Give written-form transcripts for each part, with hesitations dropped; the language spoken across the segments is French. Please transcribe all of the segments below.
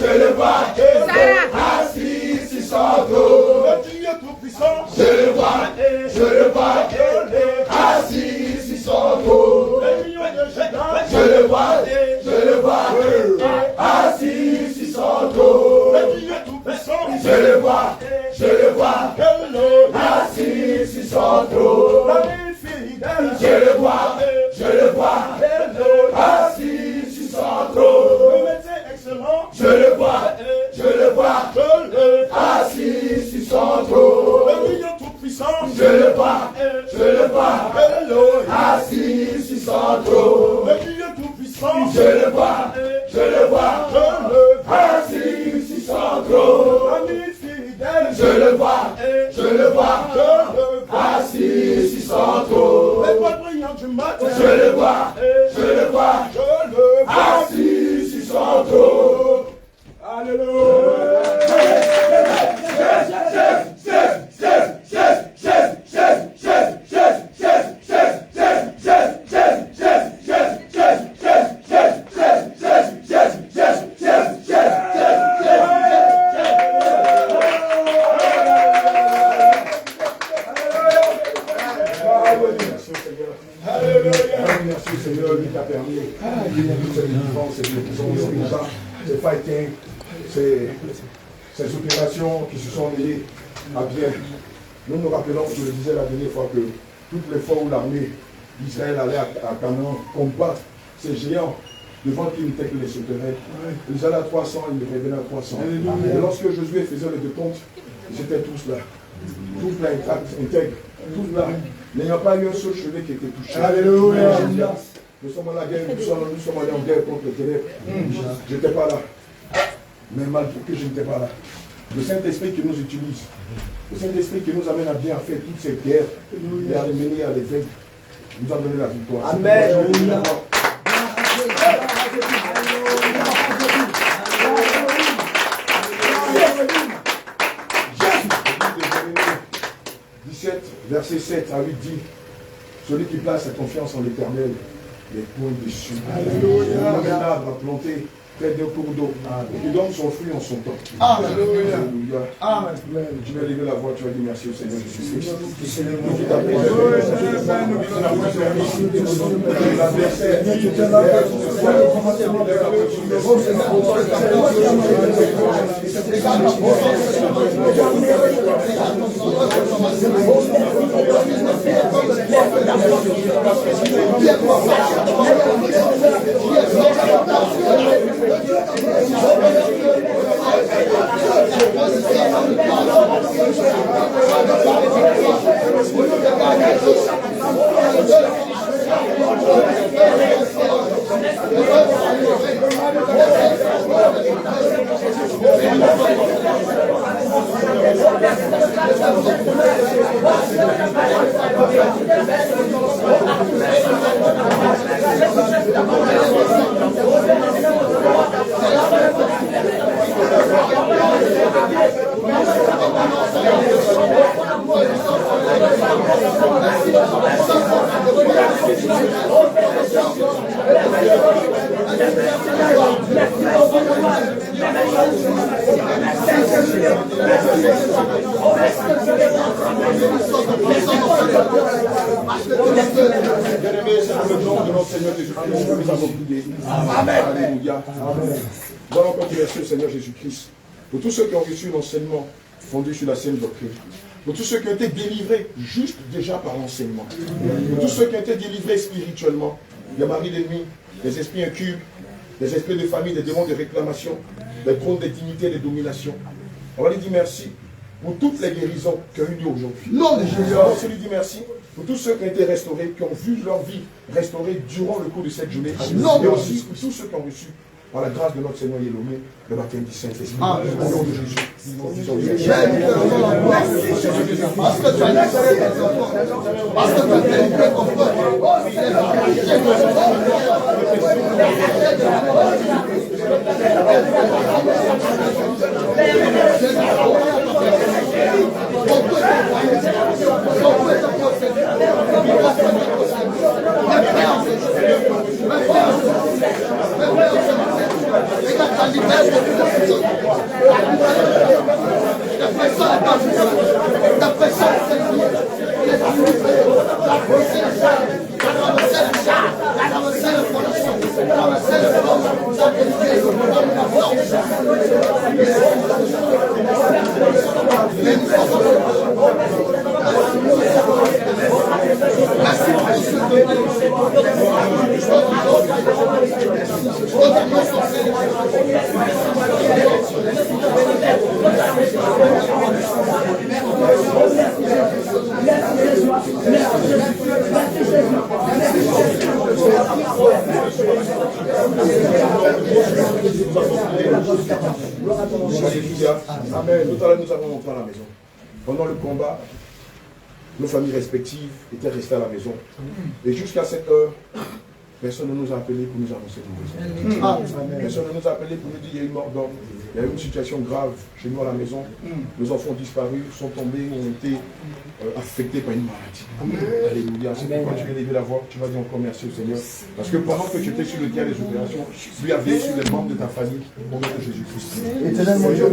je le vois, assis sur son trône. Le Dieu tout-puissant, je le vois, assis sur son trône. Je le vois, assis sur son trône. le Dieu tout-puissant, Je le vois, assis sur son trône. Je le vois, assis sur son trône. Je le vois, assis sur son trône. Je le vois, assis sur son trône. Je le vois, assis sur son trône. Je le vois, assis sur son trône. Je le vois, assis sur son trône. Alléluia. Ces fighting, ces opérations qui se sont liées à bien. Nous nous rappelons, je le disais la dernière fois, que toutes les fois où l'armée d'Israël allait à Canaan combattre ces géants devant qui n'étaient que les sauterelles, ils allaient à 300, ils revenaient à 300. Et lorsque Josué faisait le décompte, ils étaient tous là. Tous là intègres, tous là, n'ayant pas eu un seul chevet qui était touché. Alléluia. Nous sommes en la guerre, nous sommes allés en guerre contre les ténèbres. Je n'étais pas là. Mais malgré que je n'étais pas là. Le Saint-Esprit qui nous utilise, le Saint-Esprit qui nous amène à bien faire toutes ces guerres et à les mener à l'évêque, nous a donné la victoire. Amen. 17, verset 7 à 8 dit, celui qui place sa confiance en l'Éternel les points dessus. Alléluia. Un arbre à planter près d'un cours d'eau qui donne son fruit en son temps. Alléluia. Amen. Tu vas lever la voix, tu vas dire merci au Seigneur Jésus-Christ. Alléluia. Nous allons continuer à le Seigneur Jésus-Christ. Pour tous ceux qui ont reçu l'enseignement fondé sur la saine doctrine. Pour tous ceux qui ont été délivrés juste déjà par l'enseignement. Pour tous ceux qui ont été délivrés spirituellement. Les maris d'ennemis, les esprits incubes, les esprits de famille, des démons de réclamation, les trônes de dignité et de domination. On va lui dire merci pour toutes les guérisons qui ont eu lieu aujourd'hui. Non, on se lui dit merci pour tous ceux qui ont été restaurés, qui ont vu leur vie restaurée durant le cours de cette journée. Non, et aussi pour tous ceux qui ont reçu, par la grâce de notre Seigneur Yélomé, le baptême du Saint-Esprit. Au nom de Jésus. Parce que tu as parce que tu as délivré ton peuple. Alléluia. Amen. Tout à l'heure, nous avons entré à la maison. Pendant le combat, nos familles respectives étaient restées à la maison. Et jusqu'à cette heure, personne ne nous a appelés pour nous annoncer une maison. Personne ne nous a appelés pour nous dire qu'il y a une mort d'homme, il y a eu une situation grave chez nous à la maison. Nos enfants ont disparu, sont tombés, ont été affectés par une maladie. Alléluia. C'est pourquoi tu viens d'élever la voix, tu vas dire encore merci au Seigneur. Parce que pendant que tu étais sur le terrain des opérations, lui a veillé sur les membres de ta famille au nom de Jésus-Christ. Éternellement, Dieu,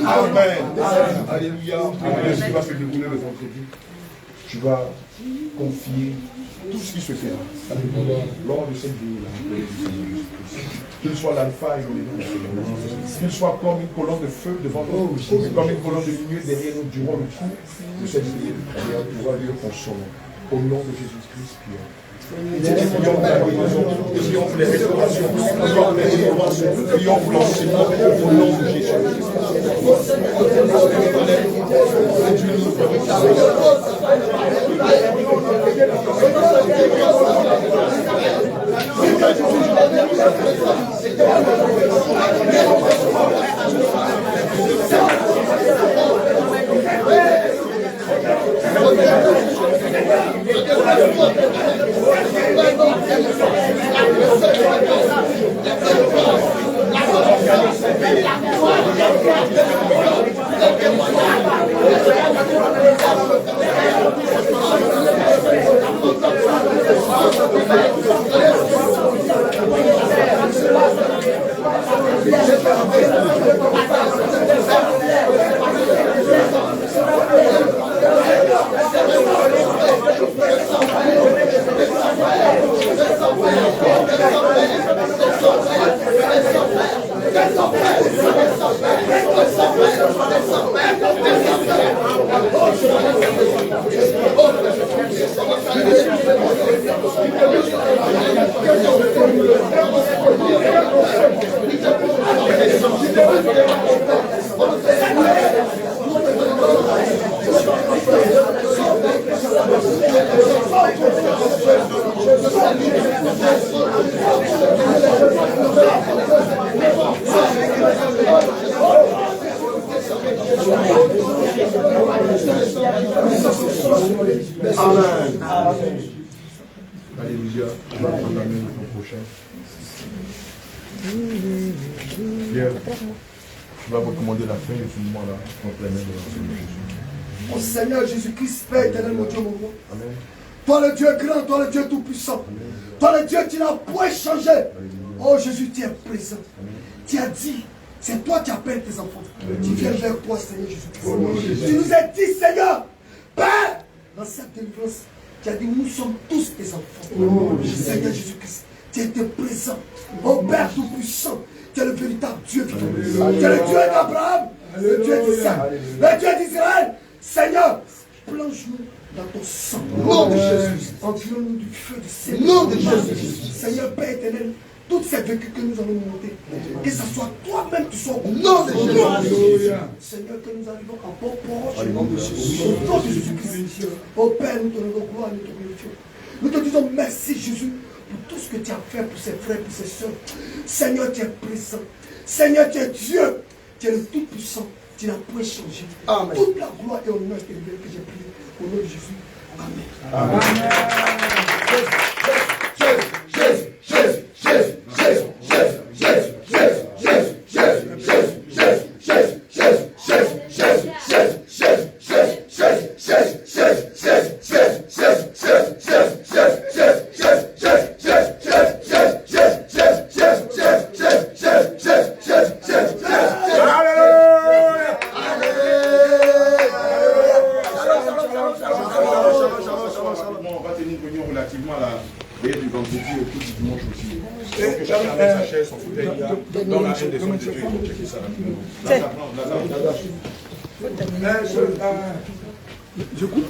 Amen. Alléluia. Ce qui va se dérouler le vendredi, tu vas confier tout ce qui se fera lors de cette vie-là. Qu'il soit l'alpha et l'oméga, qu'il soit comme une colonne de feu devant nous, comme une colonne de lumière derrière nous durant le cours de cette vie de prière, pour aller consommer. Au nom de Jésus-Christ, prions. Prions pour la guérison, prions pour les restaurations, prions pour les restaurations, prions pour l'enseignement au nom de Jésus-Christ. Alléluia. On va prendre la main de ton prochain. Pierre, tu vas recommander la fin de ce moment-là entre les mains de l'Ancien Jésus. Mon Seigneur Jésus-Christ, Père éternel, mon Dieu, mon roi. Amen. Toi le Dieu grand, toi le Dieu tout-puissant. Toi le Dieu qui n'a point changé. Oh Jésus, tu es présent. Tu as dit, c'est toi qui appelles tes enfants. Tu viens vers toi, Seigneur Jésus-Christ. Tu nous as dit, Seigneur, Père, dans cette délivrance, tu as dit, nous sommes tous tes enfants. Seigneur Jésus-Christ, tu étais présent. Oh Père Tout-Puissant, tu es le véritable Dieu vivant. Tu es le Dieu d'Abraham, le Dieu d'Isaac, le Dieu d'Israël. Seigneur, plonge-nous dans ton sang. Nom de Jésus. Environne-nous du feu du Seigneur. Nom de Jésus. Seigneur Père éternel, toutes ces vécus que nous allons monter, que ce soit toi-même qui sois au Nom de Jésus. Seigneur, que nous arrivons en bon port. Au nom de Jésus-Christ. Oh Père, nous te rendons gloire, nous te glorifions. Nous te disons merci Jésus pour tout ce que tu as fait pour ses frères, pour ses soeurs. Seigneur, tu es présent. Seigneur, tu es Dieu. Tu es le Tout-Puissant. Tu n'as point changé. Amen. Toute la gloire et honneur que j'ai prié au nom de Jésus. Amen. Amen. Jésus, Jésus, Jésus, Jésus, Jésus, Jésus, Jésus, Jésus, Jésus, Jésus, Jésus, Jésus, Jésus, Jésus, Jésus, on va tenir une réunion relativement à la veille du vendredi et tout du dimanche aussi. Donc chacun avec sa chaise, son fauteuil là, dans la chaîne des hommes de Dieu, il faut checker ça rapidement. Je coupe.